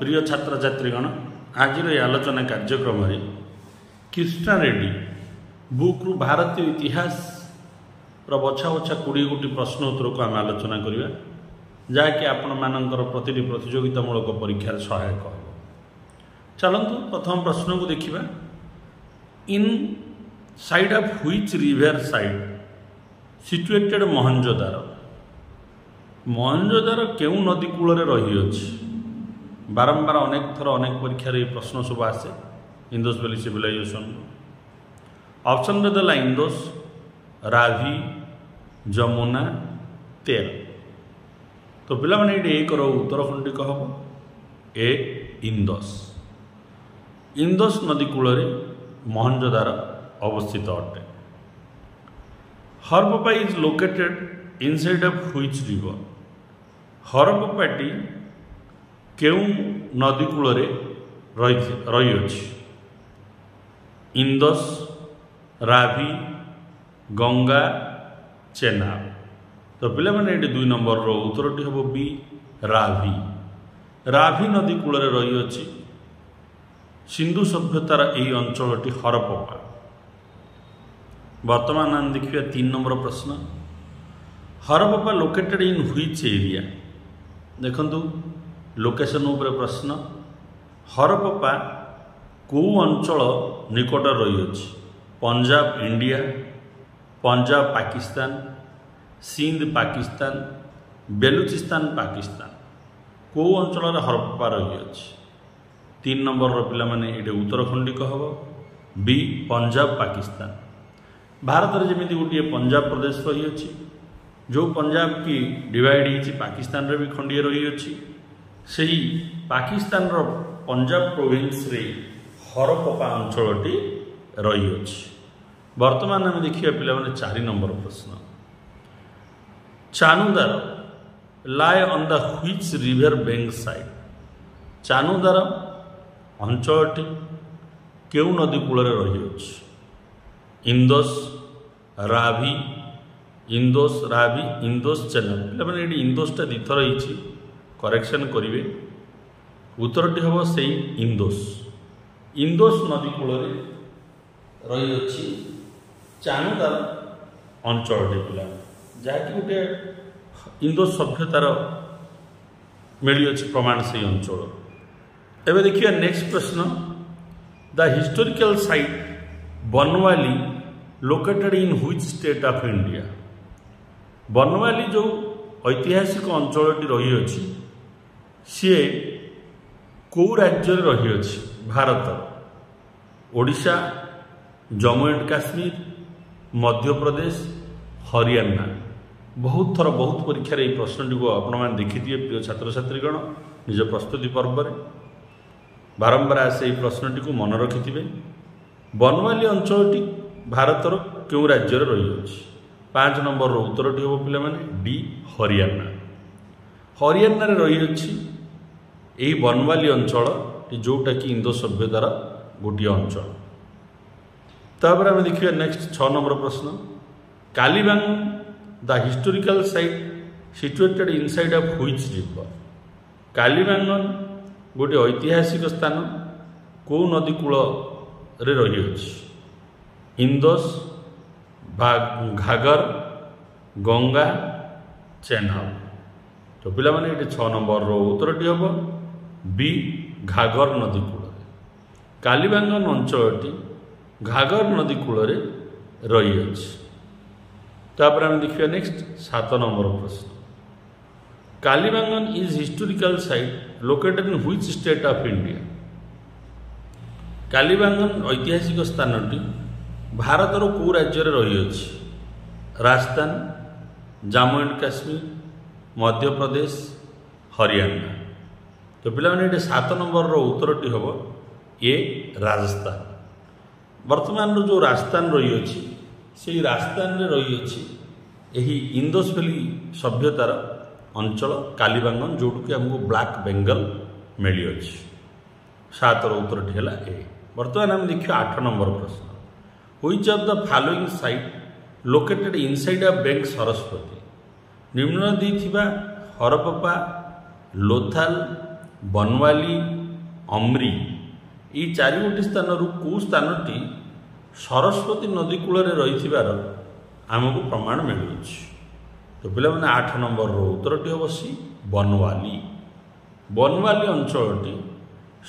प्रिय छात्र छात्रीगण आज आलोचना कार्यक्रम कृष्णा रेड्डी बुक रु भारतीय इतिहास बछा बछा 20 गोटी प्रश्न उत्तर को आम आलोचना करवा जहाँकि आपण मानकर प्रति प्रतियोगितामूलक परीक्षार सहायक हो। चलतु प्रथम प्रश्न को देखिबा। Inside of which river side situated Mohenjodaro Mohenjodaro केउ नदी कूल रही अछि। बारंबार अनेक थर अनेक परीक्षा ये प्रश्न सब आसे इंदोस वैली सिविलाइजेशन। ऑप्शन देला इंदोस, रावी, जमुना, तेल। तो पिला माने ए कर उत्तर खंडिक हम ए इंदोस। इंदोस नदी कूल मोहनजोदारो अवस्थित अटे। Harappa is located inside of which river. हरप्पाटी केउ नदी कूल रही अछि। इंदोस, रावी, गंगा, चेनाब। तो पिला माने ये 2 नंबर रो उत्तरटी हम बी रावी। रावी नदी कूल रही अछि। सिंधु सभ्यतार यही अंचलटी हरप्पा। वर्तमान आम देखिए 3 नंबर प्रश्न। Harappa located in which area. देखंतु लोकेशन उपर प्रश्न। हरप्पा को अंचल निकट रही अछि। पंजाब इंडिया, पंजाब पाकिस्तान, सिंध पाकिस्तान, बेलुचिस्तान पाकिस्तान। को अंचल हरप्पा रही अछि। 3 नंबर पिला माने ये उत्तर खंडिक हम बी पंजाब पाकिस्तान। भारत में जमी गोटे पंजाब प्रदेश रही अछि जो पंजाब की डिवाइड होती पाकिस्तान रे भी खंडिए रही अछि। सही पाकिस्तान रो पंजाब प्रोविंस रे हरप्पा अंचलटी रही अछि। वर्तमान आम देखिए पिला माने 4 नंबर प्रश्न। Chanhudaro lie on the which river bank side. Chanhudaro अंचलटी केउ नदी कूल रही अछि। इंदोस, रावी, इंदोस, रावी, इंदोस, चेनाब। मैंने ये इंदोसटा 2 थर होती करेक्शन करेंगे। उत्तरटी हम से इंदोस। इंदोस नदी कूल रही अछि चानुदार अंचल पिला जहाँकि गोटे इंदोस सभ्यतार मिली अच्छी प्रमाण से अंचल। एवं देखिए नेक्स्ट प्रश्न। The historical site Banawali located in which state of India. Banawali जो ऐतिहासिक अंचलटी रही अछि सी कौ राज्य रही अछि। भारत, ओडिशा, जम्मू एंड काश्मीर, मध्य प्रदेश, हरियाणा। बहुत थर बहुत परीक्षा ये प्रश्नटी को आपण मैंने देखिए प्रिय छात्र छात्रीगण निज प्रस्तुति पर्व बारंबार आसे प्रश्नटी को मन रखिथे। बनवाली अंचलटी भारतर क्यों राज्य रही अछि। 5 नंबर रो उत्तरटी हम पिला माने डी हरियाणा। हरियाणा रे रही अछि यही बनवाली अंचल जोटा कि इंदो सभ्यतार गोटे अंचल। तापर आम देखिए नेक्स्ट 6 नंबर प्रश्न। Kalibangan the historical site situated inside of which river. Kalibangan गोटे ऐतिहासिक स्थान को नदी कूल रे रही अछि। इंदोस, घागर, गंगा, चेनाब। तो पिला माने ये 6 नंबर रो उत्तरटी हम बी घागर नदी कूल। कालीबांगन अंचलटी घागर नदी कूल रही अछि। तापर आम देखिए नेक्स्ट 7 नंबर प्रश्न। Kalibangan is historical site located in which state of India. Kalibangan ऐतिहासिक स्थानटी भारतर कौ राज्य रही अछि। राजस्थान, जम्मू एंड काश्मीर, मध्य प्रदेश, हरियाणा। तो पिला माने ये 7 नंबर रो उत्तरटी हम ए राजस्थान। वर्तमान जो राजस्थान रही अछि से राजस्थान रे रही अछि यही इंदोस वैली सभ्यतार अंचल कालीबांगन जोटू कि हमको ब्लैक बेंगल मिली अछि। 7 रो उत्तरटी है ए। वर्तमान आम देखिए 8 नंबर प्रश्न। Which of the following site located inside of bank Saraswati. निम्न दी हरप्पा, लोथाल, बनवाली, अम्री ये चारि गोटी स्थान कौ स्थानटी सरस्वती नदी कूल रही आमको प्रमाण मिलूँ। तो पे 8 नंबर उत्तरटी हम सी बनवाली। बनवाली अंचलटी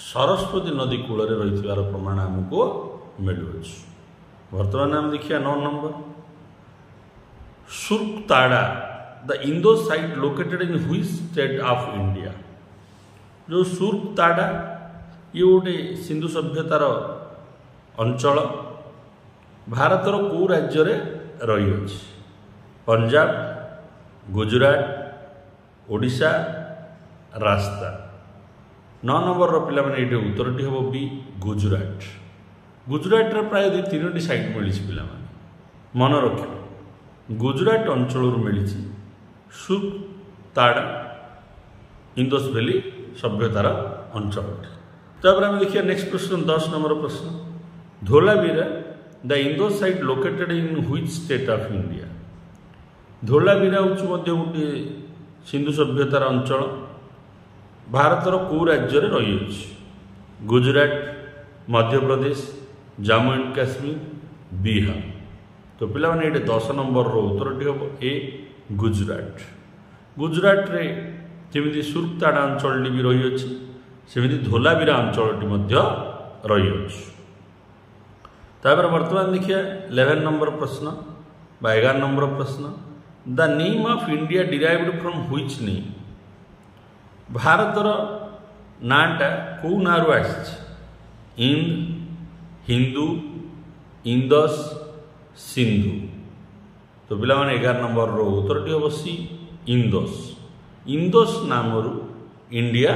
सरस्वती नदी कूल रही प्रमाण आमको मिलूँ। वर्तमान आम देखिए 9 number Surkotada the Indus site located in which state of India. जो सुर्कताड़ा ये गोटे सिंधु सभ्यतार अंचल भारतर कौ राज्य रही अछि? पंजाब, गुजरात, ओडिशा, राजस्थान। 9 नंबर पिला माने ये उत्तरटी हम बी गुजरात। गुजरात प्राय 3टी साइट मिली पिला मन रखिए। गुजरात अंचल मिली सुर्कताड़ा इंडस वैली सभ्यतार अंचल। तापर आम देखिए नेक्स्ट प्रश्न 10 नंबर प्रश्न Dholavira the Indus site located in which state of India. Dholavira हूँ गोटे सिंधु सभ्यतार अंचल भारतर कौ राज्य रही अछि? गुजरात, मध्य प्रदेश, जम्मू एंड काश्मीर, बिहार। तो पिला माने ये 10 नंबर उत्तरटी हम ए गुजरात। गुजरात रे जमी सुर्कताड़ा अंचल भी रही अछि सेमती धोलावीरा अंचलटी रही अछि। तापर वर्तमान देखिए 11 नंबर प्रश्न 11 नंबर प्रश्न the name of India derived from which name. भारतर नाटा कौ नारू आसी? इंद, हिंदू, इंदस, सिंधु। तो पिला माने 11 नंबर उत्तरटी हम सी इंदस। इंदस नाम इंडिया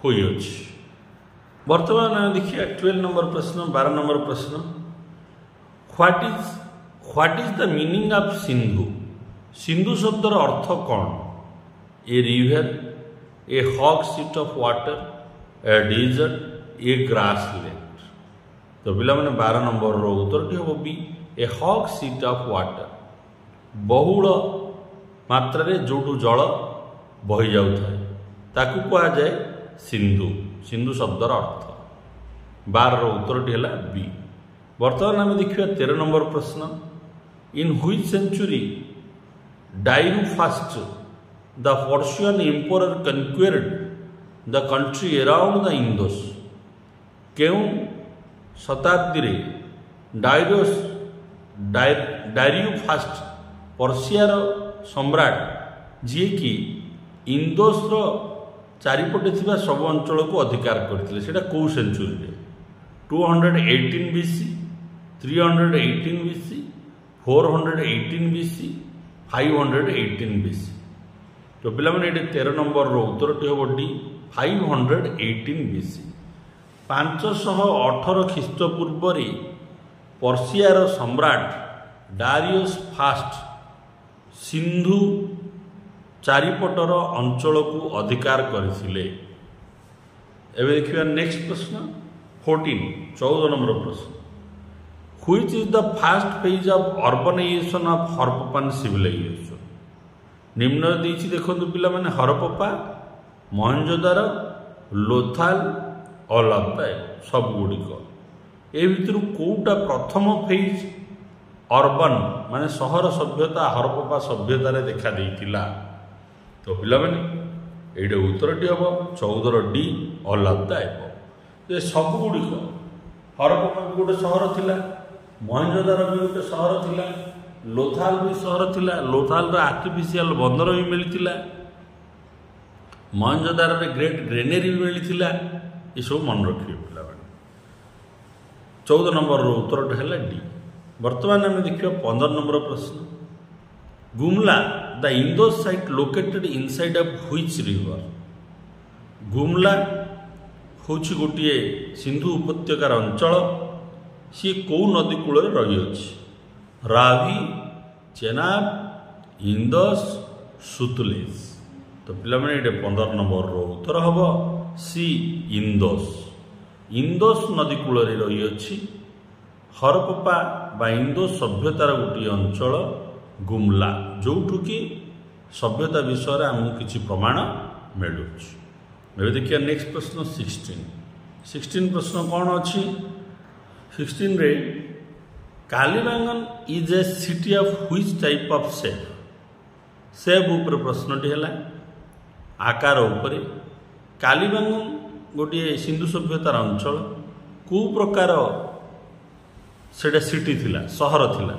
हुई अछि। वर्तमान देखिए 12 नंबर प्रश्न 12 नंबर प्रश्न what is the meaning of Sindhu. Sindhu शब्दर अर्थ कौन? A river, a huge sheet of water, a desert, a grassland. तो पिला माने 12 नंबर उत्तरटी हम B a huge sheet of water. बहुल मात्रा रे जोटू जल बही जाउथाय ताकू कहा जाए सिंधु। सिंधु शब्दर अर्थ 12 उत्तरटी है बी। वर्तमान आम देखिए 13 नंबर प्रश्न in which century Darius first the Persian emperor conquered the country around the Indus. केउं शताब्दी रे डायरू फास्ट पर्शियार सम्राट जी कि इंडोस चारिपटे थिबा सब अंचल को अधिकार करथिले सेटा कौ सेंचुरी रे? 218 BC, 318 BC, 418 BC, 518 BC। तो पिला माने 13 नंबर उत्तरटी हम डी 518 BC। 518 ख्रीष्टपूर्व पर्शियार सम्राट डारियस फास्ट सिंधु चारिपटर अंचल को अधिकार करथिले। एबे देखिए नेक्स्ट प्रश्न 14 नंबर प्रश्न which is the first phase of urbanization of Harappan civilization. निम्न देछि देखंतु पिला माने हरप्पा, मोहनजोदारो, लोथाल, अलापाय सब गुड़िक ए भितर कोटा प्रथम फेज अर्बन माने सहर सभ्यता हरप्पा सभ्यता रे देखा देइतिला। तो पिला माने एडे उत्तरटी हम 14 डी अलापाय। ये सब गुड़िक हरप्पा गोटे सहर थिला, मोहनजोदारो भी गोटे सहर थिला, लोथाल भी सहर थिला। लोथाल आर्टिफिशियल बंदर भी मिलता, मोहनजोदारो ग्रेट ग्रेनेरी भी मिलता। ये सब मन रखिए पिला। 14 नंबर उत्तरटा है डी। वर्तमान आम देखिए 15 नंबर प्रश्न Gumla the Indus site located inside of which river. Gumla हूँ गोटे सिंधु उपत्यकार अंचल सी कौ नदी कूल रही अछि? रावी, चेनाब, इंदस, सुतलेज। तो पिला माने 15 नंबर उत्तर हम सी इंदस। इंदस नदी कूल रही अछि हरप्पा बा इंदस सभ्यतार गोटे अंचल गुमला जोठू कि सभ्यता विषय आमको किसी प्रमाण मिलूँ। ଏବେ ଦେଖିବା ନେକ୍स्ट ପ୍ରଶ୍ନ 16 ପ୍ରଶ୍ନ କ'ଣ ଅଛି 16 ରେ Kalibangan is a city of which type of shape ଉପରେ ପ୍ରଶ୍ନଟି ହେଲା। ଆକାର ଉପରେ କାଲିବାଙ୍ଗନ ଗୋଟିଏ ସିନ୍ଧୁ ସଭ୍ୟତାର ଅଞ୍ଚଳ, କେଉଁ ପ୍ରକାର ସେଇଟା ସିଟି ଥିଲା, ସହର ଥିଲା?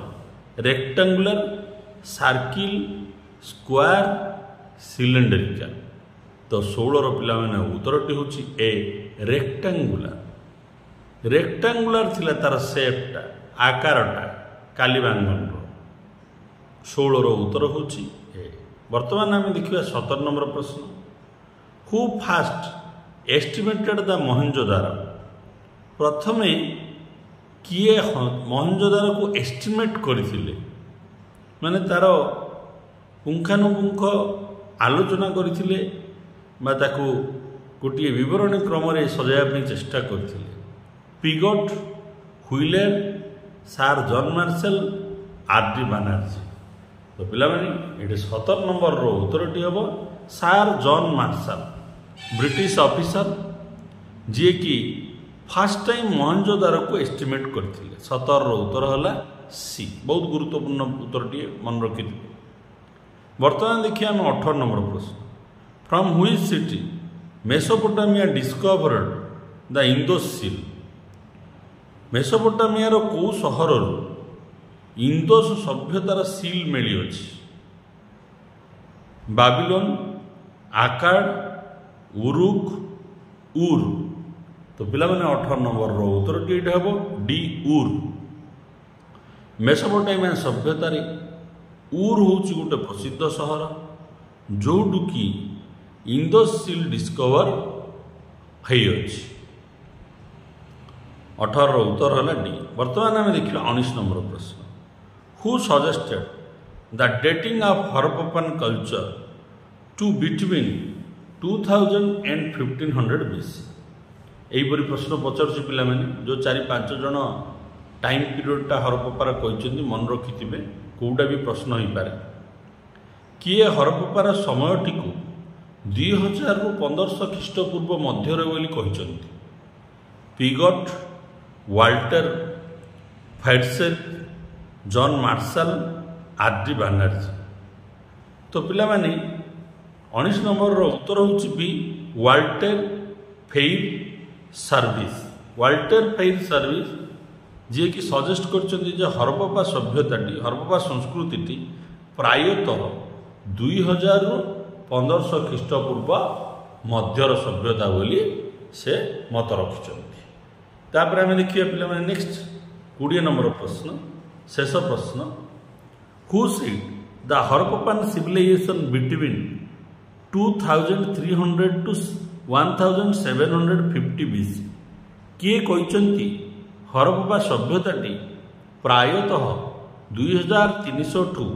Rectangular, circle, square, cylindrical. ତ 16ର ପିଲାମାନେ ଉତ୍ତରଟି ହେଉଛି ଏ ରେକ୍ଟାଙ୍ଗୁଲାର। ରେକ୍ଟାଙ୍ଗୁଲାର ଥିଲା ତାର ସେପ୍ଟା, ଆକାରଟା କାଲିବାଙ୍ଗନର। 16ର ଉତ୍ତର ହେଉଛି ଏ। ବର୍ତ୍ତମାନ ଆମେ ଦେଖିବା 17 ନମ୍ବର ପ୍ରଶ୍ନ। ହୁ ଫାଷ୍ଟ ଏଷ୍ଟିମେଟେଡ୍ ଦ ମହେଞ୍ଜୋଦାର? ପ୍ରଥମେ କିଏ ମହେଞ୍ଜୋଦାରକୁ ଏଷ୍ଟିମେଟ୍ କରିଥିଲେ, ମାନେ ତାର ପୁଙ୍ଖାନୁପୁଙ୍ଖ ଆଲୋଚନା କରିଥିଲେ ବା ତାକୁ ଗୋଟିଏ ବିବରଣୀ କ୍ରମରେ ସଜାଇବା ପାଇଁ ଚେଷ୍ଟା କରିଥିଲେ? Piggott, Wheeler, sir John Marshall, R D. Banerjee. ତ ପିଲାମାନେ ଏଠି 17 ନମ୍ବରର ଉତ୍ତରଟି ହେବ sir John Marshall, British officer ଯିଏକି ଫାଷ୍ଟ ଟାଇମ୍ ମହେଞ୍ଜୋଦାରକୁ ଏଷ୍ଟିମେଟ୍ କରିଥିଲେ। 17ର ଉତ୍ତର ହେଲା ସି। ବହୁତ ଗୁରୁତ୍ୱପୂର୍ଣ୍ଣ ଉତ୍ତରଟିଏ, ମନେ ରଖିଥିବେ। ବର୍ତ୍ତମାନ ଦେଖିବା ଆମେ 18 ନମ୍ବର ପ୍ରଶ୍ନ। From which city Mesopotamia discovered the Indus seal? ମେସୋପୋଟାମିଆର କେଉଁ ସହରରୁ ଇନ୍ଦୋସ୍ ସଭ୍ୟତାର ସିଲ୍ ମିଳିଅଛି? ବାବିଲୋନ, ଆକାଡ, ଉରୁକ୍, ଉର୍। ତ ପିଲାମାନେ 18 ନମ୍ବରର ଉତ୍ତରଟି ଏଇଟା ହେବ ଡି ଉର୍। ମେସୋପୋଟାମିଆ ସଭ୍ୟତାରେ ଉର୍ ହେଉଛି ଗୋଟେ ପ୍ରସିଦ୍ଧ ସହର, ଯେଉଁଠୁ କି ଇନ୍ଦୋସ୍ ସିଲ୍ ଡିସ୍କଭର ହୋଇଅଛି। 18ର ଉତ୍ତର ହେଲା ଡି। ବର୍ତ୍ତମାନ ଆମେ ଦେଖିବା 19 ନମ୍ବର ପ୍ରଶ୍ନ। Who suggested the dating of Harappan culture to between 2000 and 1500 BC? ଏହିପରି ପ୍ରଶ୍ନ ପଚାରୁଛି ପିଲାମାନେ। ଯେଉଁ 4-5 ଜଣ ଟାଇମ୍ ପିରିୟଡ଼ଟା ହରପ୍ପାର କହିଛନ୍ତି ମନେ ରଖିଥିବେ, କେଉଁଟା ବି ପ୍ରଶ୍ନ ହୋଇପାରେ। କିଏ ହରପ୍ପାର ସମୟଟିକୁ 2000ରୁ 1500 ଖ୍ରୀଷ୍ଟପୂର୍ବ ମଧ୍ୟରେ ବୋଲି କହିଛନ୍ତି? ପିଗଟ୍, ୱାଲ୍ଟର, ଫାଇଟସେଲ୍, ଜନ୍ ମାର୍ଶାଲ, ଆର୍.ଡି. ବାନାର୍ଜୀ। ତ ପିଲାମାନେ 19 ନମ୍ବରର ଉତ୍ତର ହେଉଛି ବି ୱାଲ୍ଟର ଫେଇର୍ ସର୍ଭିସ୍। ୱାଲ୍ଟର ଫେଇର୍ ସର୍ଭିସ୍ ଯିଏକି ସଜେଷ୍ଟ କରିଛନ୍ତି ଯେ ହରପ୍ପା ସଭ୍ୟତାଟି, ହରପ୍ପା ସଂସ୍କୃତିଟି ପ୍ରାୟତଃ 2000ରୁ 1500 ଖ୍ରୀଷ୍ଟପୂର୍ବ ମଧ୍ୟର ସଭ୍ୟତା ବୋଲି ସେ ମତ ରଖିଛନ୍ତି। ତାପରେ ଆମେ ଦେଖିବା ପିଲାମାନେ ନେକ୍ସଟ 20 ନମ୍ବର ପ୍ରଶ୍ନ, ଶେଷ ପ୍ରଶ୍ନ। Who said the Harappan civilisation between 2300 to 1750 BC? କିଏ କହିଛନ୍ତି ହରପ୍ପା ସଭ୍ୟତାଟି ପ୍ରାୟତଃ 2300 ଠୁ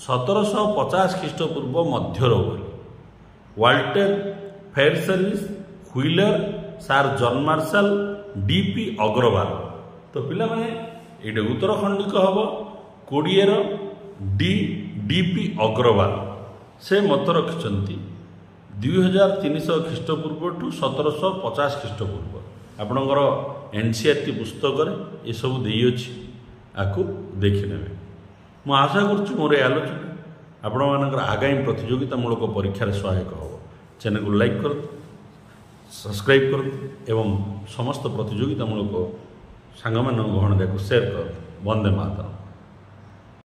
1750 ଖ୍ରୀଷ୍ଟପୂର୍ବ ମଧ୍ୟର ବୋଲି? Walter Fairservis, Wheeler, sir John Marshall, D P. Agrawal. ତ ପିଲାମାନେ ଏଇଟା ଉତ୍ତର ଖଣ୍ଡିକ ହେବ 20ର ଡି.ପି. ଅଗ୍ରୱାଲ। ସେ ମତ ରଖିଛନ୍ତି 2300 ଖ୍ରୀଷ୍ଟପୂର୍ବ ଠୁ 1750 ଖ୍ରୀଷ୍ଟପୂର୍ବ। ଆପଣଙ୍କର NCERT ପୁସ୍ତକରେ ଏସବୁ ଦେଇଅଛି, ଆକୁ ଦେଖିନେବେ। ମୁଁ ଆଶା କରୁଛି ମୋର ଏ ଆଲୋଚନା ଆପଣମାନଙ୍କର ଆଗାମୀ ପ୍ରତିଯୋଗିତାମୂଳକ ପରୀକ୍ଷାରେ ସହାୟକ ହେବ। ଚ୍ୟାନେଲକୁ ଲାଇକ୍ କରନ୍ତୁ, ସବସ୍କ୍ରାଇବ୍ କରନ୍ତୁ ଏବଂ ସମସ୍ତ ପ୍ରତିଯୋଗିତାମୂଳକ ସାଙ୍ଗମାନଙ୍କ ଗହଣକୁ ସେୟାର କରନ୍ତୁ। ବନ୍ଦେ ମାତରମ୍।